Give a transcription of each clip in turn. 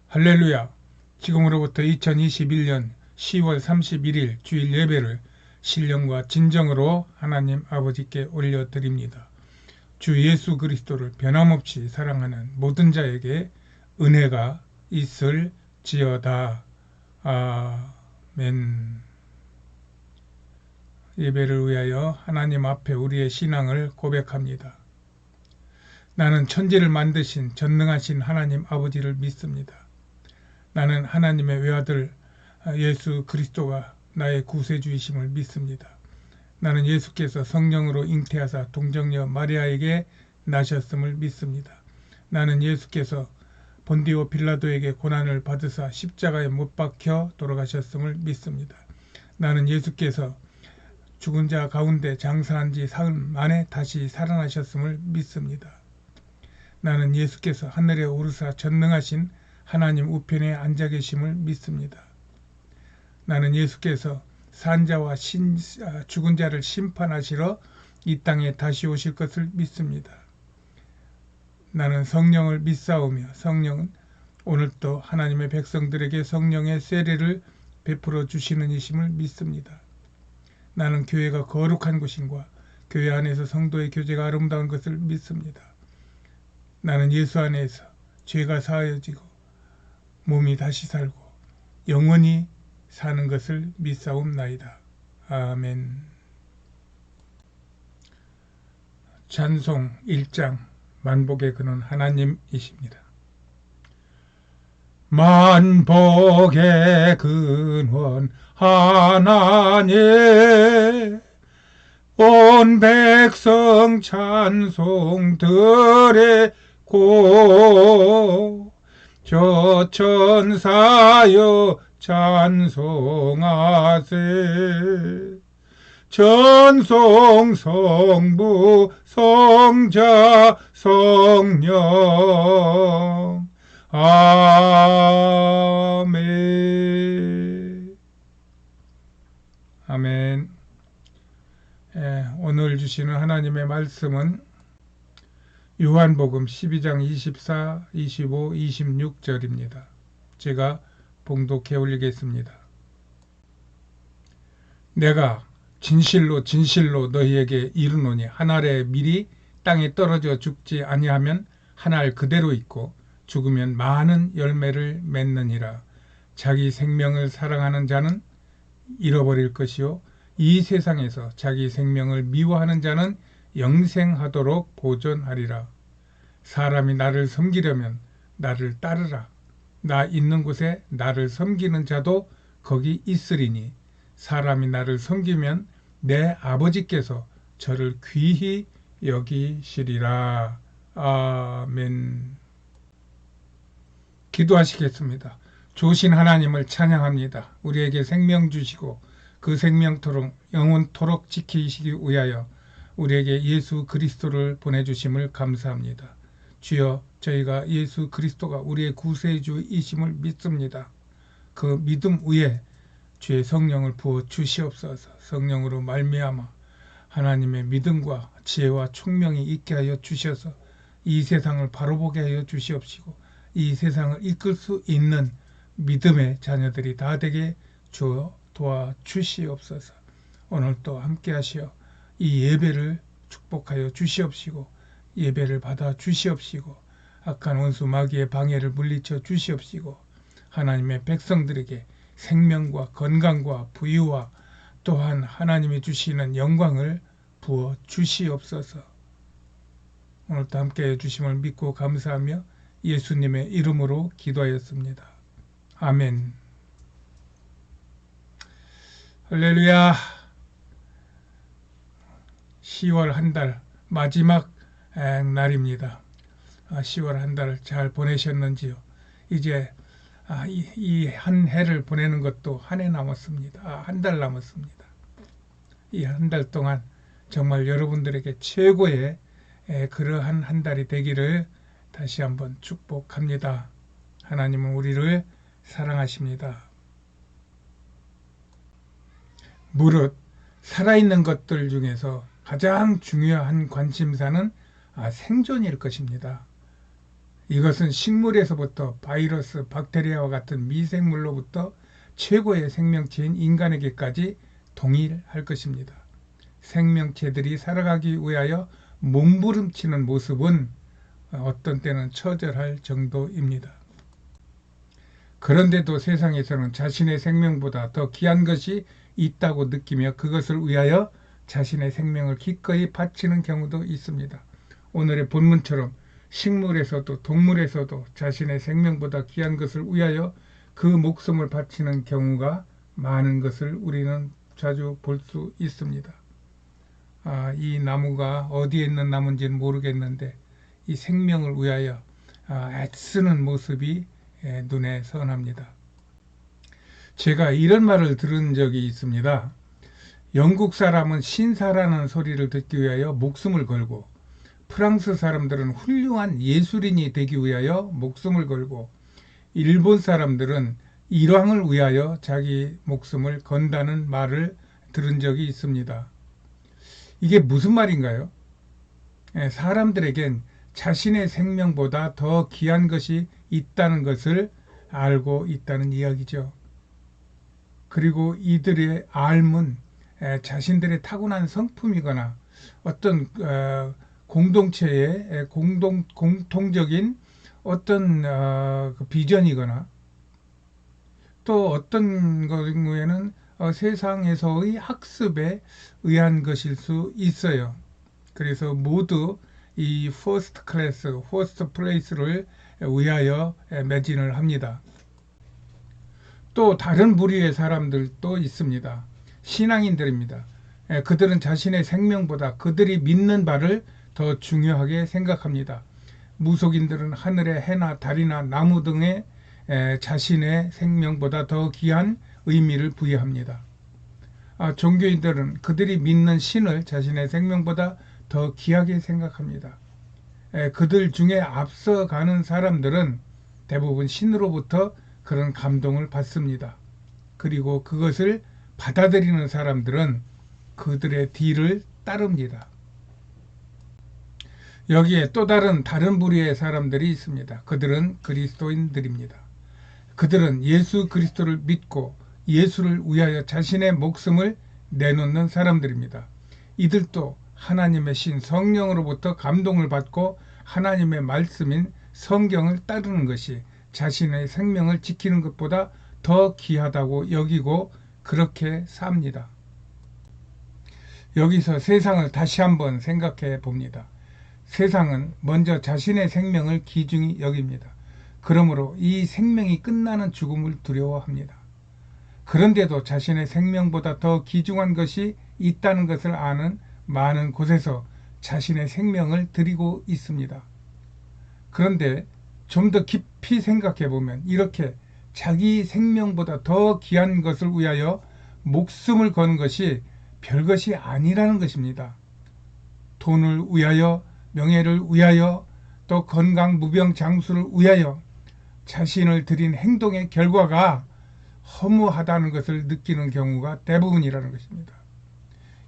할렐루야! 지금으로부터 2021년 10월 31일 주일 예배를 신령과 진정으로 하나님 아버지께 올려드립니다. 주 예수 그리스도를 변함없이 사랑하는 모든 자에게 은혜가 있을지어다. 아멘. 예배를 위하여 하나님 앞에 우리의 신앙을 고백합니다. 나는 천지를 만드신 전능하신 하나님 아버지를 믿습니다. 나는 하나님의 외아들 예수 그리스도가 나의 구세주이심을 믿습니다. 나는 예수께서 성령으로 잉태하사 동정녀 마리아에게 나셨음을 믿습니다. 나는 예수께서 본디오 빌라도에게 고난을 받으사 십자가에 못 박혀 돌아가셨음을 믿습니다. 나는 예수께서 죽은 자 가운데 장사한 지 사흘 만에 다시 살아나셨음을 믿습니다. 나는 예수께서 하늘에 오르사 전능하신 하나님 우편에 앉아 계심을 믿습니다. 나는 예수께서 산자와 죽은 자를 심판하시러 이 땅에 다시 오실 것을 믿습니다. 나는 성령을 믿사오며 성령은 오늘도 하나님의 백성들에게 성령의 세례를 베풀어 주시는 이심을 믿습니다. 나는 교회가 거룩한 곳인과 교회 안에서 성도의 교제가 아름다운 것을 믿습니다. 나는 예수 안에서 죄가 사하여지고 몸이 다시 살고 영원히 사는 것을 믿사옵나이다. 아멘. 찬송 1장 만복의 근원 하나님이십니다. 만복의 근원 하나님, 온 백성 찬송 드리고 저 천사여 찬송하세. 전송 성부 성자 성령 아멘. 아멘. 오늘 주시는 하나님의 말씀은 요한복음 12장 24, 25, 26절입니다. 제가 봉독해 올리겠습니다. 내가 진실로 진실로 너희에게 이르노니 한 알의 밀이 땅에 떨어져 죽지 아니하면 한 알 그대로 있고 죽으면 많은 열매를 맺느니라. 자기 생명을 사랑하는 자는 잃어버릴 것이요 이 세상에서 자기 생명을 미워하는 자는 영생하도록 보존하리라. 사람이 나를 섬기려면 나를 따르라. 나 있는 곳에 나를 섬기는 자도 거기 있으리니 사람이 나를 섬기면 내 아버지께서 저를 귀히 여기시리라. 아멘. 기도하시겠습니다. 좋으신 하나님을 찬양합니다. 우리에게 생명 주시고 그 생명토록 영원토록 지키시기 위하여 우리에게 예수 그리스도를 보내주심을 감사합니다. 주여, 저희가 예수 그리스도가 우리의 구세주이심을 믿습니다. 그 믿음 위에 주의 성령을 부어 주시옵소서. 성령으로 말미암아 하나님의 믿음과 지혜와 총명이 있게 하여 주셔서 이 세상을 바로 보게 하여 주시옵시고 이 세상을 이끌 수 있는 믿음의 자녀들이 다 되게 주어 도와주시옵소서. 오늘도 함께 하시어 이 예배를 축복하여 주시옵시고 예배를 받아 주시옵시고 악한 원수 마귀의 방해를 물리쳐 주시옵시고 하나님의 백성들에게 생명과 건강과 부유와 또한 하나님이 주시는 영광을 부어 주시옵소서. 오늘도 함께해 주심을 믿고 감사하며 예수님의 이름으로 기도하였습니다. 아멘. 할렐루야. 10월 한 달 마지막 날입니다. 10월 한 달 잘 보내셨는지요? 이제 이 한 해를 보내는 것도 한 해 남았습니다. 한 달 남았습니다. 이 한 달 동안 정말 여러분들에게 최고의 그러한 한 달이 되기를 다시 한번 축복합니다. 하나님은 우리를 사랑하십니다. 무릇 살아있는 것들 중에서 가장 중요한 관심사는 생존일 것입니다. 이것은 식물에서부터 바이러스, 박테리아와 같은 미생물로부터 최고의 생명체인 인간에게까지 동일할 것입니다. 생명체들이 살아가기 위하여 몸부림치는 모습은 어떤 때는 처절할 정도입니다. 그런데도 세상에서는 자신의 생명보다 더 귀한 것이 있다고 느끼며 그것을 위하여 자신의 생명을 기꺼이 바치는 경우도 있습니다. 오늘의 본문처럼 식물에서도 동물에서도 자신의 생명보다 귀한 것을 위하여 그 목숨을 바치는 경우가 많은 것을 우리는 자주 볼 수 있습니다. 이 나무가 어디에 있는 나무인지는 모르겠는데 이 생명을 위하여 애쓰는 모습이 눈에 선합니다. 제가 이런 말을 들은 적이 있습니다. 영국 사람은 신사라는 소리를 듣기 위하여 목숨을 걸고 프랑스 사람들은 훌륭한 예술인이 되기 위하여 목숨을 걸고 일본 사람들은 일왕을 위하여 자기 목숨을 건다는 말을 들은 적이 있습니다. 이게 무슨 말인가요? 사람들에겐 자신의 생명보다 더 귀한 것이 있다는 것을 알고 있다는 이야기죠. 그리고 이들의 삶은 자신들의 타고난 성품이거나 어떤 공동체의 공통적인 어떤 비전이거나 또 어떤 경우에는 세상에서의 학습에 의한 것일 수 있어요. 그래서 모두 이 퍼스트 클래스, 퍼스트 플레이스를 위하여 매진을 합니다. 또 다른 부류의 사람들도 있습니다. 신앙인들입니다. 그들은 자신의 생명보다 그들이 믿는 바를 더 중요하게 생각합니다. 무속인들은 하늘의 해나 달이나 나무 등에 자신의 생명보다 더 귀한 의미를 부여합니다. 종교인들은 그들이 믿는 신을 자신의 생명보다 더 귀하게 생각합니다. 그들 중에 앞서가는 사람들은 대부분 신으로부터 그런 감동을 받습니다. 그리고 그것을 받아들이는 사람들은 그들의 뒤를 따릅니다. 여기에 또 다른 부류의 사람들이 있습니다. 그들은 그리스도인들입니다. 그들은 예수 그리스도를 믿고 예수를 위하여 자신의 목숨을 내놓는 사람들입니다. 이들도 하나님의 신 성령으로부터 감동을 받고 하나님의 말씀인 성경을 따르는 것이 자신의 생명을 지키는 것보다 더 귀하다고 여기고 그렇게 삽니다. 여기서 세상을 다시 한번 생각해 봅니다. 세상은 먼저 자신의 생명을 귀중히 여깁니다. 그러므로 이 생명이 끝나는 죽음을 두려워합니다. 그런데도 자신의 생명보다 더 귀중한 것이 있다는 것을 아는 많은 곳에서 자신의 생명을 드리고 있습니다. 그런데 좀 더 깊이 생각해 보면 이렇게 자기 생명보다 더 귀한 것을 위하여 목숨을 거는 것이 별것이 아니라는 것입니다. 돈을 위하여, 명예를 위하여, 또 건강, 무병, 장수를 위하여 자신을 드린 행동의 결과가 허무하다는 것을 느끼는 경우가 대부분이라는 것입니다.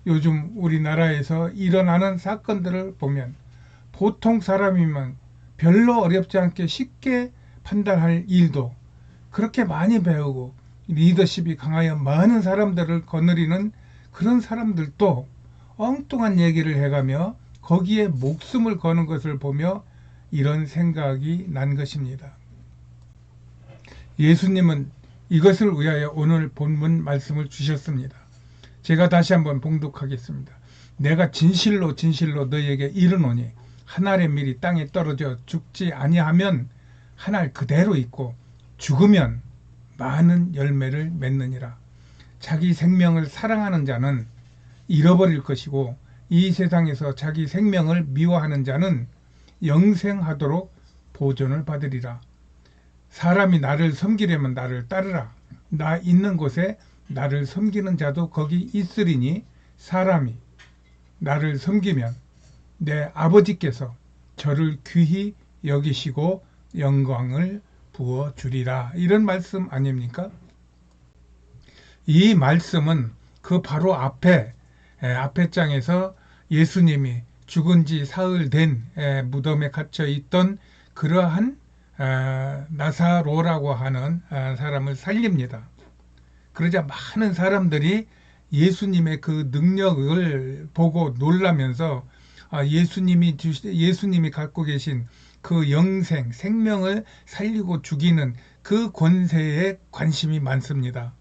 요즘 우리나라에서 일어나는 사건들을 보면 보통 사람이면 별로 어렵지 않게 쉽게 판단할 일도 그렇게 많이 배우고 리더십이 강하여 많은 사람들을 거느리는 그런 사람들도 엉뚱한 얘기를 해가며 거기에 목숨을 거는 것을 보며 이런 생각이 난 것입니다. 예수님은 이것을 위하여 오늘 본문 말씀을 주셨습니다. 제가 다시 한번 봉독하겠습니다. 내가 진실로 진실로 너희에게 이르노니 한 알의 밀이 땅에 떨어져 죽지 아니하면 한 알 그대로 있고 죽으면 많은 열매를 맺느니라. 자기 생명을 사랑하는 자는 잃어버릴 것이고 이 세상에서 자기 생명을 미워하는 자는 영생하도록 보존을 받으리라. 사람이 나를 섬기려면 나를 따르라. 나 있는 곳에 나를 섬기는 자도 거기 있으리니 사람이 나를 섬기면 내 아버지께서 저를 귀히 여기시고 영광을 부어주리라. 이런 말씀 아닙니까? 이 말씀은 그 바로 앞에 장에서 예수님이 죽은 지 사흘 된 무덤에 갇혀 있던 그러한 나사로라고 하는 사람을 살립니다. 그러자 많은 사람들이 예수님의 그 능력을 보고 놀라면서 예수님이 갖고 계신 그 영생, 생명을 살리고 죽이는 그 권세에 관심이 많습니다.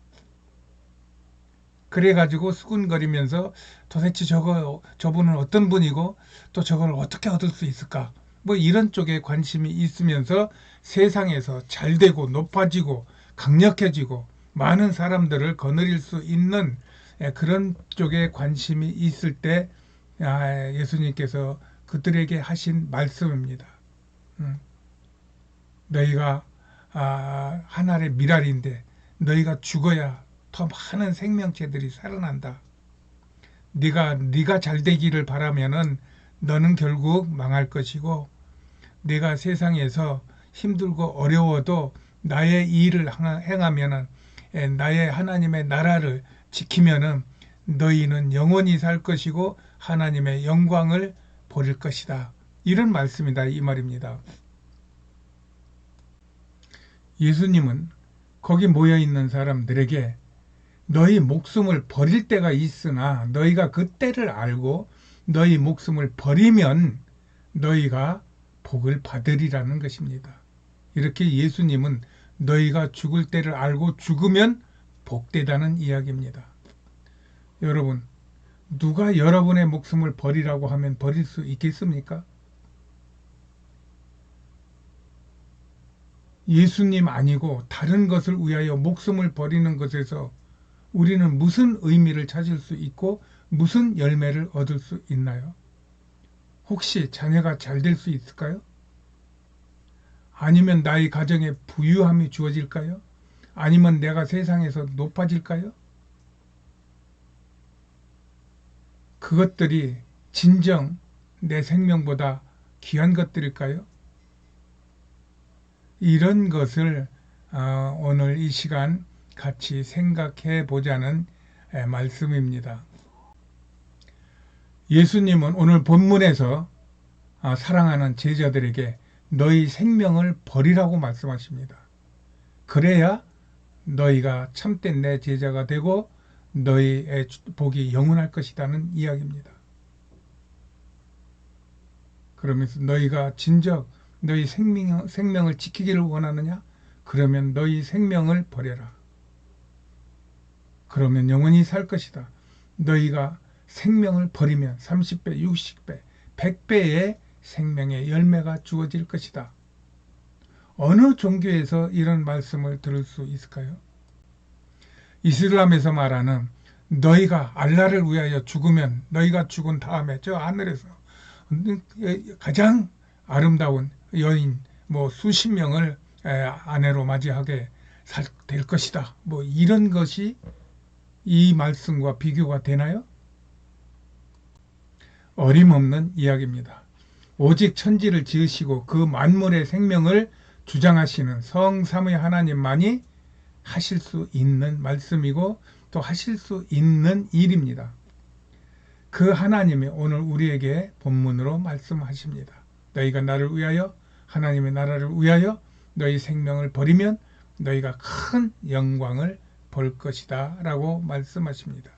그래가지고 수군거리면서 도대체 저분은 어떤 분이고 또 저걸 어떻게 얻을 수 있을까? 뭐 이런 쪽에 관심이 있으면서 세상에서 잘되고 높아지고 강력해지고 많은 사람들을 거느릴 수 있는 그런 쪽에 관심이 있을 때 예수님께서 그들에게 하신 말씀입니다. 너희가 하늘의 미랄인데 너희가 죽어야 더 많은 생명체들이 살아난다. 네가 잘 되기를 바라면은 너는 결국 망할 것이고 내가 세상에서 힘들고 어려워도 나의 일을 행하면은 나의 하나님의 나라를 지키면은 너희는 영원히 살 것이고 하나님의 영광을 보릴 것이다. 이런 말씀이다 이 말입니다. 예수님은 거기 모여있는 사람들에게 너희 목숨을 버릴 때가 있으나 너희가 그 때를 알고 너희 목숨을 버리면 너희가 복을 받으리라는 것입니다. 이렇게 예수님은 너희가 죽을 때를 알고 죽으면 복되다는 이야기입니다. 여러분, 누가 여러분의 목숨을 버리라고 하면 버릴 수 있겠습니까? 예수님 아니고 다른 것을 위하여 목숨을 버리는 것에서 우리는 무슨 의미를 찾을 수 있고 무슨 열매를 얻을 수 있나요? 혹시 자녀가 잘 될 수 있을까요? 아니면 나의 가정에 부유함이 주어질까요? 아니면 내가 세상에서 높아질까요? 그것들이 진정 내 생명보다 귀한 것들일까요? 이런 것을 오늘 이 시간 같이 생각해 보자는 말씀입니다. 예수님은 오늘 본문에서 사랑하는 제자들에게 너희 생명을 버리라고 말씀하십니다. 그래야 너희가 참된 내 제자가 되고 너희의 복이 영원할 것이라는 이야기입니다. 그러면서 너희가 진정 너희 생명을 지키기를 원하느냐? 그러면 너희 생명을 버려라. 그러면 영원히 살 것이다. 너희가 생명을 버리면 30배, 60배, 100배의 생명의 열매가 주어질 것이다. 어느 종교에서 이런 말씀을 들을 수 있을까요? 이슬람에서 말하는 너희가 알라를 위하여 죽으면 너희가 죽은 다음에 저 하늘에서 가장 아름다운 여인 수십 명을 아내로 맞이하게 될 것이다. 이런 것이 이 말씀과 비교가 되나요? 어림없는 이야기입니다. 오직 천지를 지으시고 그 만물의 생명을 주장하시는 성삼위 하나님만이 하실 수 있는 말씀이고 또 하실 수 있는 일입니다. 그 하나님이 오늘 우리에게 본문으로 말씀하십니다. 너희가 나를 위하여 하나님의 나라를 위하여 너희 생명을 버리면 너희가 큰 영광을 볼 것이다 라고 말씀하십니다.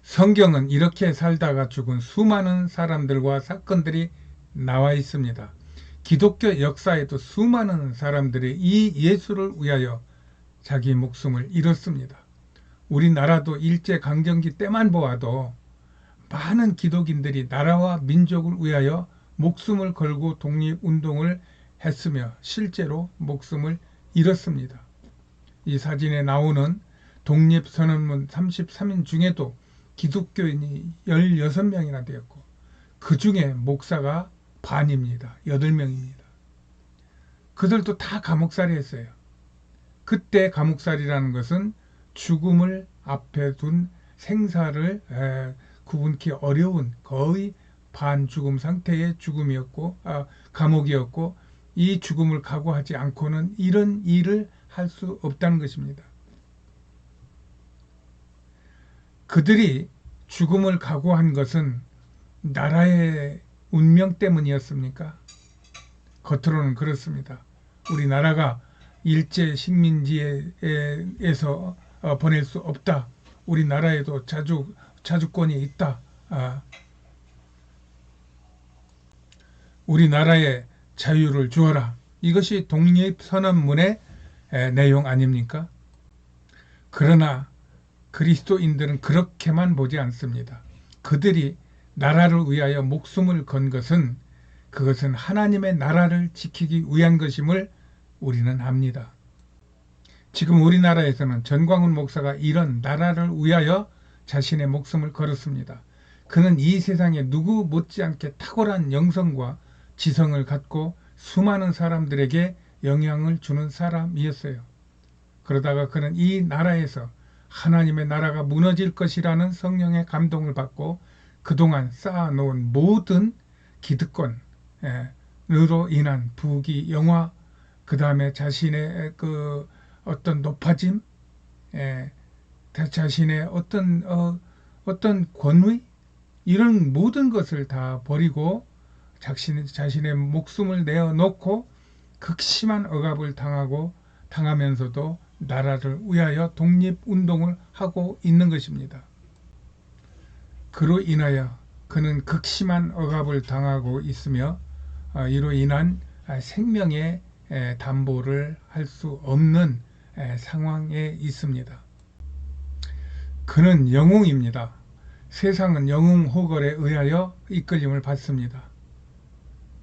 성경은 이렇게 살다가 죽은 수많은 사람들과 사건들이 나와 있습니다. 기독교 역사에도 수많은 사람들이 이 예수를 위하여 자기 목숨을 잃었습니다. 우리나라도 일제강점기 때만 보아도 많은 기독인들이 나라와 민족을 위하여 목숨을 걸고 독립운동을 했으며 실제로 목숨을 잃었습니다. 이 사진에 나오는 독립선언문 33인 중에도 기독교인이 16명이나 되었고 그 중에 목사가 반입니다. 8명입니다. 그들도 다 감옥살이 했어요. 그때 감옥살이라는 것은 죽음을 앞에 둔 생사를 구분하기 어려운 거의 반죽음 상태의 죽음이었고 감옥이었고 이 죽음을 각오하지 않고는 이런 일을 할 수 없다는 것입니다. 그들이 죽음을 각오한 것은 나라의 운명 때문이었습니까? 겉으로는 그렇습니다. 우리나라가 일제 식민지에서 보낼 수 없다. 우리나라에도 자주권이 있다. 우리나라에 자유를 주어라. 이것이 독립선언문의 내용 아닙니까? 그러나 그리스도인들은 그렇게만 보지 않습니다. 그들이 나라를 위하여 목숨을 건 것은 그것은 하나님의 나라를 지키기 위한 것임을 우리는 압니다. 지금 우리나라에서는 전광훈 목사가 이런 나라를 위하여 자신의 목숨을 걸었습니다. 그는 이 세상에 누구 못지않게 탁월한 영성과 지성을 갖고 수많은 사람들에게 영향을 주는 사람이었어요. 그러다가 그는 이 나라에서 하나님의 나라가 무너질 것이라는 성령의 감동을 받고 그동안 쌓아놓은 모든 기득권으로 인한 부귀, 영화, 그 다음에 자신의 그 어떤 높아짐, 자신의 어떤 권위, 이런 모든 것을 다 버리고 자신의 목숨을 내어놓고 극심한 억압을 당하면서도 나라를 위하여 독립운동을 하고 있는 것입니다. 그로 인하여 그는 극심한 억압을 당하고 있으며 이로 인한 생명의 담보를 할 수 없는 상황에 있습니다. 그는 영웅입니다. 세상은 영웅호걸에 의하여 이끌림을 받습니다.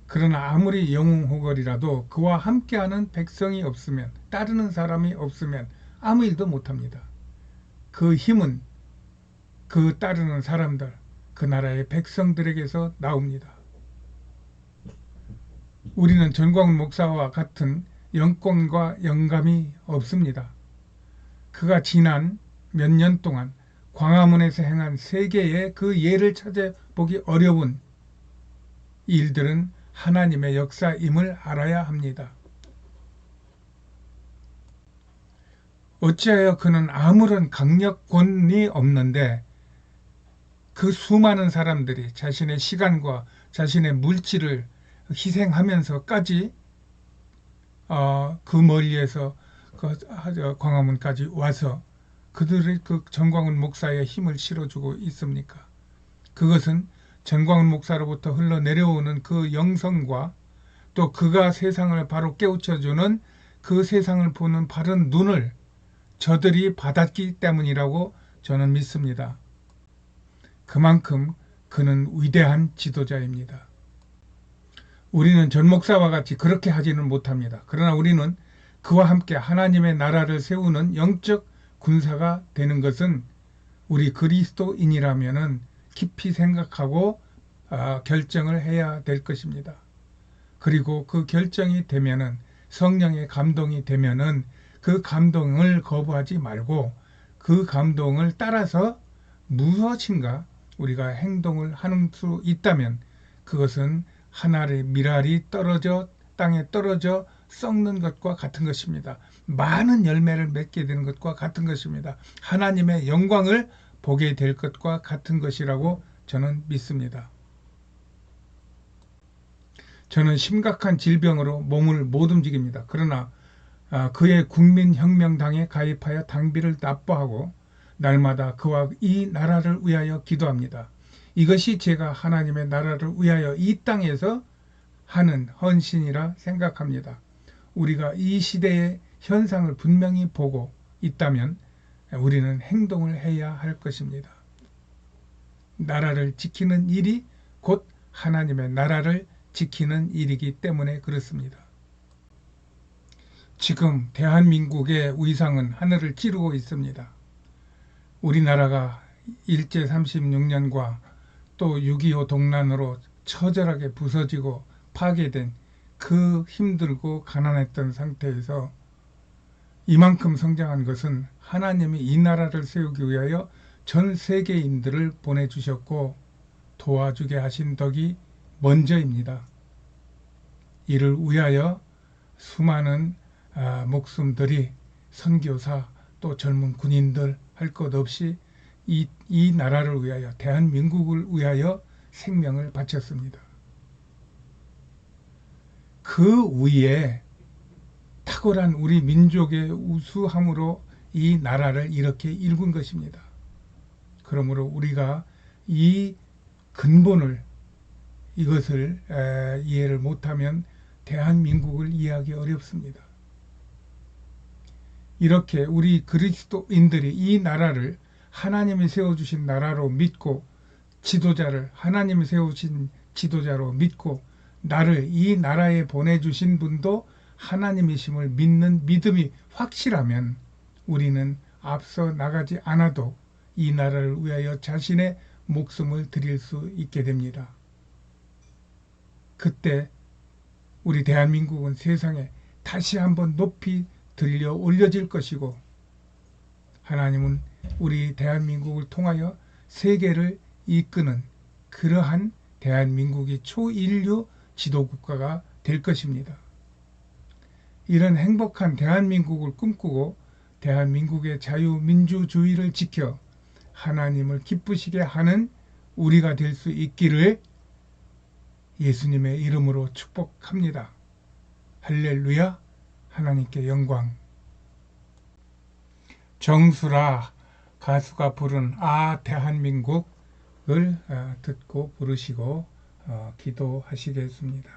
그러나 아무리 영웅호걸이라도 그와 함께하는 백성이 없으면, 따르는 사람이 없으면 아무 일도 못합니다. 그 힘은 그 따르는 사람들, 그 나라의 백성들에게서 나옵니다. 우리는 전광훈 목사와 같은 영권과 영감이 없습니다. 그가 지난 몇 년 동안 광화문에서 행한 세계의 그 예를 찾아보기 어려운 일들은 하나님의 역사임을 알아야 합니다. 어찌하여 그는 아무런 강력권이 없는데 그 수많은 사람들이 자신의 시간과 자신의 물질을 희생하면서까지 그 멀리에서 광화문까지 와서 그들의 그 전광훈 목사의 힘을 실어주고 있습니까? 그것은 전광훈 목사로부터 흘러내려오는 그 영성과 또 그가 세상을 바로 깨우쳐주는 그 세상을 보는 바른 눈을 저들이 받았기 때문이라고 저는 믿습니다. 그만큼 그는 위대한 지도자입니다. 우리는 전 목사와 같이 그렇게 하지는 못합니다. 그러나 우리는 그와 함께 하나님의 나라를 세우는 영적 군사가 되는 것은 우리 그리스도인이라면 깊이 생각하고 결정을 해야 될 것입니다. 그리고 그 결정이 되면은, 성령의 감동이 되면은 그 감동을 거부하지 말고 그 감동을 따라서 무엇인가 우리가 행동을 하는 수 있다면 그것은 하늘의 밀알이 떨어져 땅에 떨어져 썩는 것과 같은 것입니다. 많은 열매를 맺게 되는 것과 같은 것입니다. 하나님의 영광을 보게 될 것과 같은 것이라고 저는 믿습니다. 저는 심각한 질병으로 몸을 못 움직입니다. 그러나 그의 국민혁명당에 가입하여 당비를 납부하고 날마다 그와 이 나라를 위하여 기도합니다. 이것이 제가 하나님의 나라를 위하여 이 땅에서 하는 헌신이라 생각합니다. 우리가 이 시대의 현상을 분명히 보고 있다면 우리는 행동을 해야 할 것입니다. 나라를 지키는 일이 곧 하나님의 나라를 지키는 일이기 때문에 그렇습니다. 지금 대한민국의 위상은 하늘을 찌르고 있습니다. 우리나라가 일제 36년과 또 6.25 동란으로 처절하게 부서지고 파괴된 그 힘들고 가난했던 상태에서 이만큼 성장한 것은 하나님이 이 나라를 세우기 위하여 전 세계인들을 보내주셨고 도와주게 하신 덕이 먼저입니다. 이를 위하여 수많은 목숨들이 선교사 또 젊은 군인들 할 것 없이 이 나라를 위하여 대한민국을 위하여 생명을 바쳤습니다. 그 위에 탁월한 우리 민족의 우수함으로 이 나라를 이렇게 일군 것입니다. 그러므로 우리가 이 근본을 이것을 이해를 못하면 대한민국을 이해하기 어렵습니다. 이렇게 우리 그리스도인들이 이 나라를 하나님이 세워주신 나라로 믿고 지도자를 하나님이 세우신 지도자로 믿고 나를 이 나라에 보내주신 분도 하나님이심을 믿는 믿음이 확실하면 우리는 앞서 나가지 않아도 이 나라를 위하여 자신의 목숨을 드릴 수 있게 됩니다. 그때 우리 대한민국은 세상에 다시 한번 높이 들려 올려질 것이고 하나님은 우리 대한민국을 통하여 세계를 이끄는 그러한 대한민국이 초인류 지도국가가 될 것입니다. 이런 행복한 대한민국을 꿈꾸고 대한민국의 자유민주주의를 지켜 하나님을 기쁘시게 하는 우리가 될 수 있기를 예수님의 이름으로 축복합니다. 할렐루야. 하나님께 영광. 정수라 가수가 부른 아 대한민국을 듣고 부르시고 기도하시겠습니다.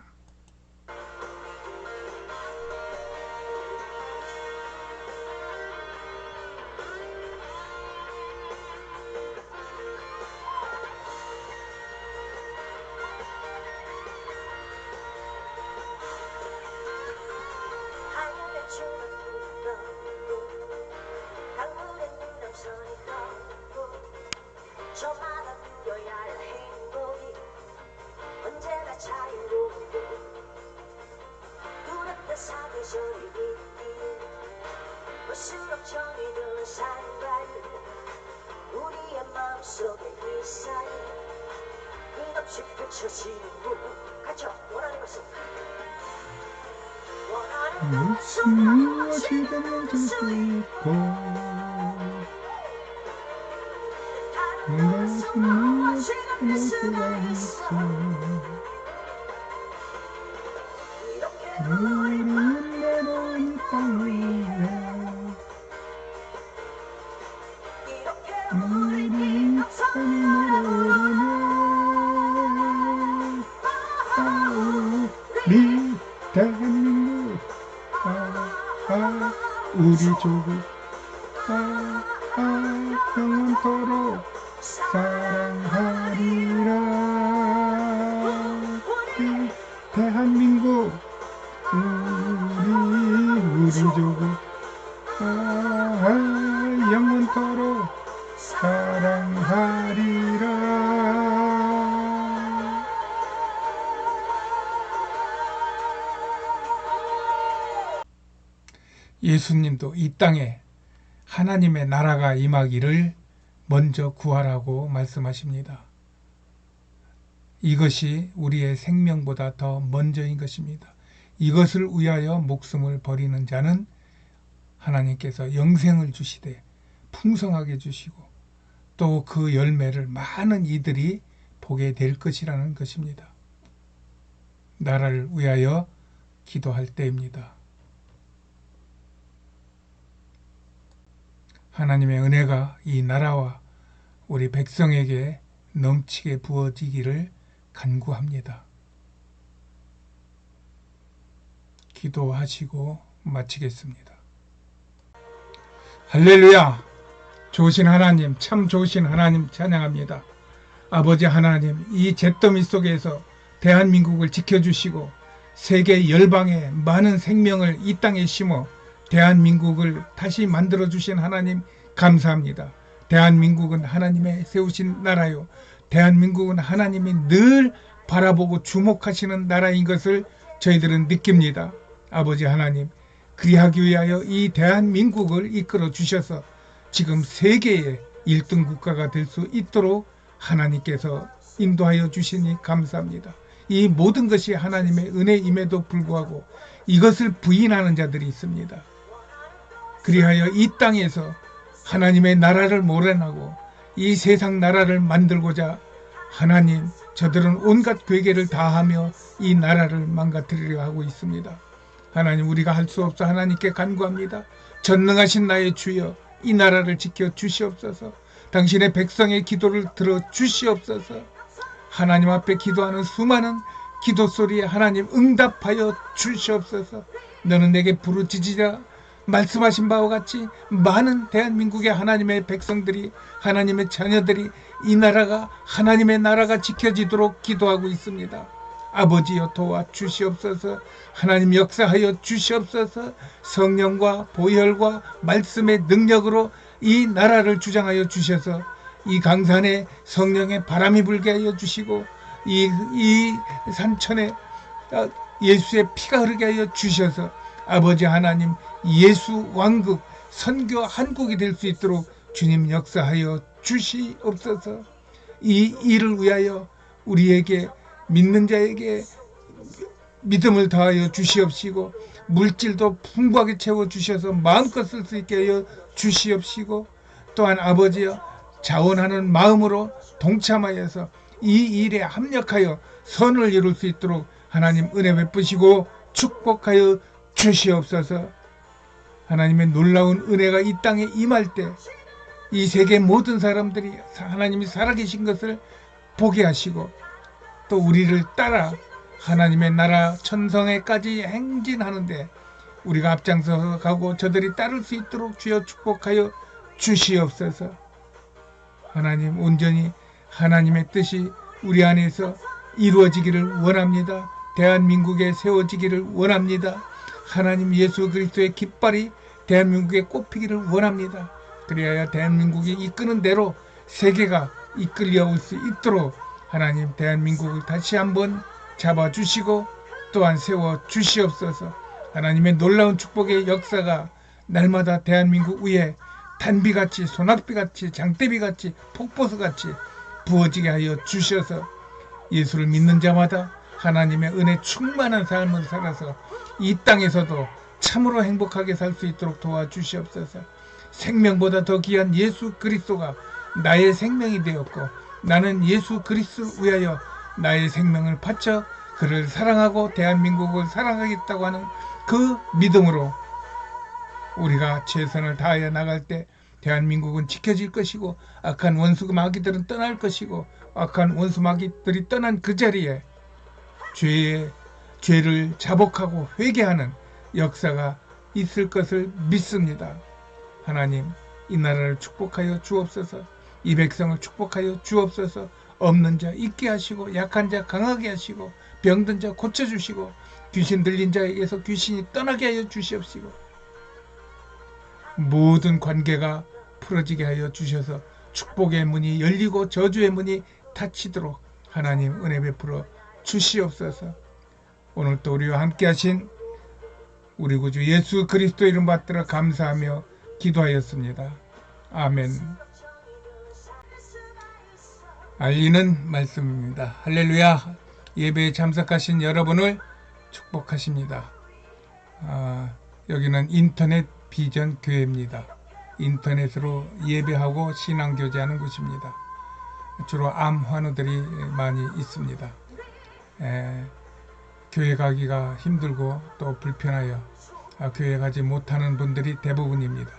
저마다 누려야 할 행복이 언제나 자유롭고 누렸던 사계절이 있기에 볼수록 정이 드는 산과는 우리의 마음속에 이 사이 끝없이 펼쳐지는 문 같이 원하는 것은 원하는 것은 무엇이든 줄 수 있고 무엇은 무엇이든 수가 있어 이렇게 우리는 내놓은 이 땅 위에 이렇게 우리는 감사를 우리 대한민국 우리 조국 영원토록 사랑하리라. 대한민국 우리 조국 영원토록 사랑하리라. 예수님도 이 땅에 하나님의 나라가 임하기를 먼저 구하라고 말씀하십니다. 이것이 우리의 생명보다 더 먼저인 것입니다. 이것을 위하여 목숨을 버리는 자는 하나님께서 영생을 주시되 풍성하게 주시고 또 그 열매를 많은 이들이 보게 될 것이라는 것입니다. 나라를 위하여 기도할 때입니다. 하나님의 은혜가 이 나라와 우리 백성에게 넘치게 부어지기를 간구합니다. 기도하시고 마치겠습니다. 할렐루야! 좋으신 하나님, 참 좋으신 하나님 찬양합니다. 아버지 하나님, 이 잿더미 속에서 대한민국을 지켜주시고 세계 열방에 많은 생명을 이 땅에 심어 대한민국을 다시 만들어주신 하나님 감사합니다. 대한민국은 하나님의 세우신 나라요. 대한민국은 하나님이 늘 바라보고 주목하시는 나라인 것을 저희들은 느낍니다. 아버지 하나님, 그리하기 위하여 이 대한민국을 이끌어 주셔서 지금 세계의 1등 국가가 될 수 있도록 하나님께서 인도하여 주시니 감사합니다. 이 모든 것이 하나님의 은혜임에도 불구하고 이것을 부인하는 자들이 있습니다. 그리하여 이 땅에서 하나님의 나라를 모면하고 이 세상 나라를 만들고자 하나님 저들은 온갖 괴계를 다하며 이 나라를 망가뜨리려 하고 있습니다. 하나님, 우리가 할 수 없어 하나님께 간구합니다. 전능하신 나의 주여, 이 나라를 지켜 주시옵소서. 당신의 백성의 기도를 들어 주시옵소서. 하나님 앞에 기도하는 수많은 기도 소리에 하나님 응답하여 주시옵소서. 너는 내게 부르짖으라 말씀하신 바와 같이 많은 대한민국의 하나님의 백성들이, 하나님의 자녀들이 이 나라가, 하나님의 나라가 지켜지도록 기도하고 있습니다. 아버지여, 도와 주시옵소서. 하나님 역사하여 주시옵소서. 성령과 보혈과 말씀의 능력으로 이 나라를 주장하여 주셔서 이 강산에 성령의 바람이 불게 하여 주시고 이 산천에 예수의 피가 흐르게 하여 주셔서 아버지 하나님, 예수 왕국 선교 한국이 될 수 있도록 주님 역사하여 주시옵소서. 이 일을 위하여 우리에게, 믿는 자에게 믿음을 더하여 주시옵시고 물질도 풍부하게 채워주셔서 마음껏 쓸 수 있게 하여 주시옵시고, 또한 아버지여, 자원하는 마음으로 동참하여서 이 일에 합력하여 선을 이룰 수 있도록 하나님 은혜 베푸시고 축복하여 주시옵소서. 하나님의 놀라운 은혜가 이 땅에 임할 때 이 세계 모든 사람들이 하나님이 살아계신 것을 보게 하시고 또 우리를 따라 하나님의 나라 천성에까지 행진하는데 우리가 앞장서 가고 저들이 따를 수 있도록 주여 축복하여 주시옵소서. 하나님, 온전히 하나님의 뜻이 우리 안에서 이루어지기를 원합니다. 대한민국에 세워지기를 원합니다. 하나님, 예수 그리스도의 깃발이 대한민국에 꼽히기를 원합니다. 그래야 대한민국이 이끄는 대로 세계가 이끌려올 수 있도록 하나님, 대한민국을 다시 한번 잡아주시고 또한 세워주시옵소서. 하나님의 놀라운 축복의 역사가 날마다 대한민국 위에 단비같이, 소낙비같이, 장대비같이, 폭포수같이 부어지게 하여 주셔서 예수를 믿는 자마다 하나님의 은혜 충만한 삶을 살아서 이 땅에서도 참으로 행복하게 살 수 있도록 도와주시옵소서. 생명보다 더 귀한 예수 그리스도가 나의 생명이 되었고 나는 예수 그리스도를 위하여 나의 생명을 바쳐 그를 사랑하고 대한민국을 사랑하겠다고 하는 그 믿음으로 우리가 최선을 다하여 나갈 때 대한민국은 지켜질 것이고 악한 원수 마귀들은 떠날 것이고 악한 원수 마귀들이 떠난 그 자리에 죄를 자복하고 회개하는 역사가 있을 것을 믿습니다. 하나님, 이 나라를 축복하여 주옵소서. 이 백성을 축복하여 주옵소서. 없는 자 있게 하시고 약한 자 강하게 하시고 병든 자 고쳐주시고 귀신 들린 자에게서 귀신이 떠나게 하여 주시옵시고 모든 관계가 풀어지게 하여 주셔서 축복의 문이 열리고 저주의 문이 닫히도록 하나님 은혜 베풀어 주시옵소서. 오늘도 우리와 함께 하신 우리 구주 예수 그리스도 이름 받들어 감사하며 기도하였습니다. 아멘. 알리는 말씀입니다. 할렐루야. 예배에 참석하신 여러분을 축복하십니다. 여기는 인터넷 비전 교회입니다. 인터넷으로 예배하고 신앙교제하는 곳입니다. 주로 암 환우들이 많이 있습니다. 교회 가기가 힘들고 또 불편하여 교회 가지 못하는 분들이 대부분입니다.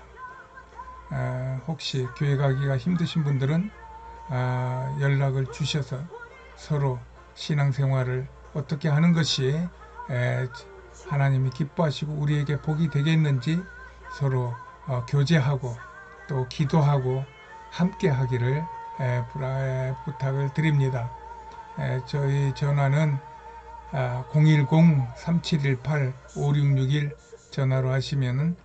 혹시 교회 가기가 힘드신 분들은 연락을 주셔서 서로 신앙생활을 어떻게 하는 것이 하나님이 기뻐하시고 우리에게 복이 되겠는지 서로 교제하고 또 기도하고 함께 하기를 부탁을 드립니다. 저희 전화는 010-3718-5661 전화로 하시면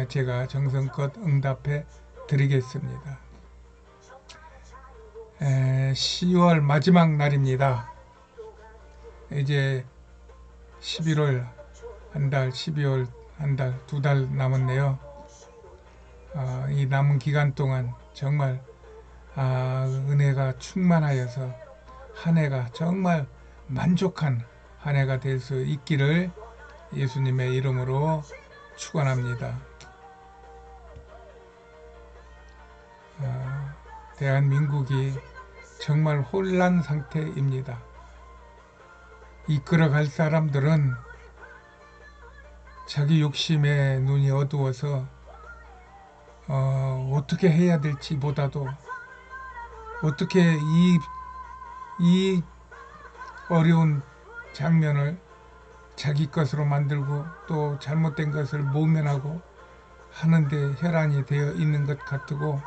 제가 정성껏 응답해 드리겠습니다. 10월 마지막 날입니다. 이제 11월 한 달, 12월 한 달, 2달 남았네요. 이 남은 기간 동안 정말 은혜가 충만하여서 한 해가 정말 만족한 한 해가 될 수 있기를 예수님의 이름으로 축원합니다. 대한민국이 정말 혼란 상태입니다. 이끌어갈 사람들은 자기 욕심에 눈이 어두워서 어떻게 해야 될지 보다도 어떻게 이 어려운 장면을 자기 것으로 만들고 또 잘못된 것을 모면하고 하는데 혈안이 되어 있는 것 같고,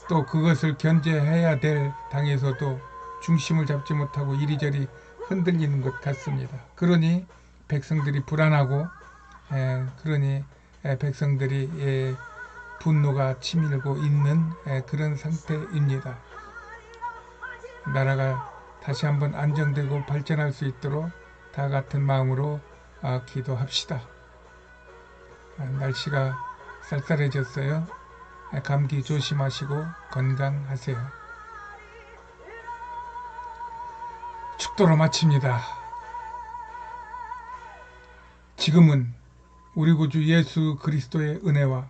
또 그것을 견제해야 될 당에서도 중심을 잡지 못하고 이리저리 흔들리는 것 같습니다. 그러니 백성들이 불안하고, 그러니 백성들이 분노가 치밀고 있는 그런 상태입니다. 나라가 다시 한번 안정되고 발전할 수 있도록 다 같은 마음으로 기도합시다. 날씨가 쌀쌀해졌어요. 감기 조심하시고 건강하세요. 축도로 마칩니다. 지금은 우리 구주 예수 그리스도의 은혜와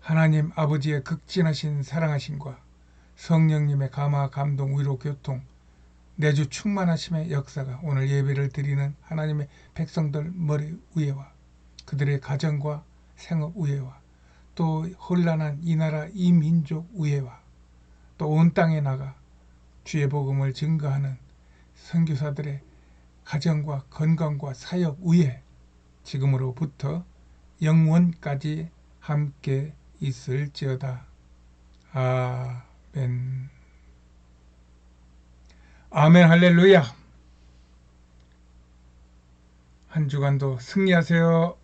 하나님 아버지의 극진하신 사랑하심과 성령님의 감화, 감동, 위로, 교통, 내주 충만하심의 역사가 오늘 예배를 드리는 하나님의 백성들 머리 위에와 그들의 가정과 생업 위에와 또 혼란한 이 나라 이 민족 위에와 또 온 땅에 나가 주의 복음을 증거하는 선교사들의 가정과 건강과 사역 위에 지금으로부터 영원까지 함께 있을지어다. 아멘. 아멘. 할렐루야. 한 주간도 승리하세요.